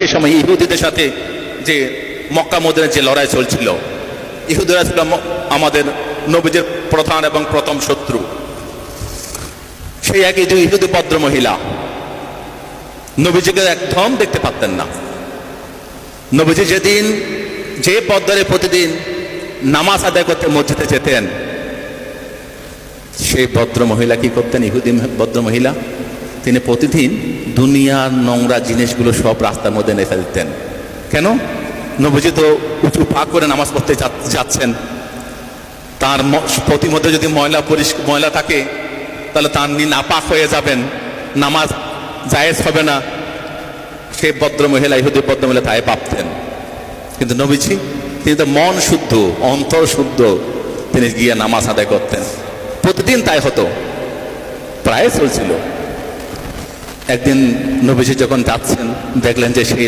এ সময় ইহুদিদের সাথে যে মক্কা মদিনার যে লড়াই চলছিল, ইহুদিরা ছিল আমাদের নবীদের প্রধান এবং প্রথম শত্রু। সেই একই যে ইহুদি ভদ্র মহিলা নবীজিকে একদম দেখতে পারতেন না। নবীজি যেদিন যে পদ্মারে প্রতিদিন নামাজ আদায় করতে মসজিদে যেতেন, সেই ভদ্র মহিলা কি করতেন? ইহুদি ভদ্র মহিলা তিনি প্রতিদিন দুনিয়ার নোংরা জিনিসগুলো সব রাস্তার মধ্যে নেফে দিতেন। কেন? নবীজি তো উঁচু পা করে নামাজ পড়তে যাচ্ছেন, তার প্রতিমধ্যে যদি ময়লা থাকে তাহলে তার নাপাক হয়ে যাবেন, নামাজ জায়েজ হবে না। সেই ভদ্র মহিলা, ইহুদি ভদ্র মহিলা তাই ভাবতেন। কিন্তু নবীজি তিনি তো মন শুদ্ধ, অন্তর শুদ্ধ, তিনি গিয়ে নামাজ আদায় করতেন। প্রতিদিন তাই হতো, প্রায় চলছিল। একদিন নবীজি যখন যাচ্ছেন, দেখলেন যে সেই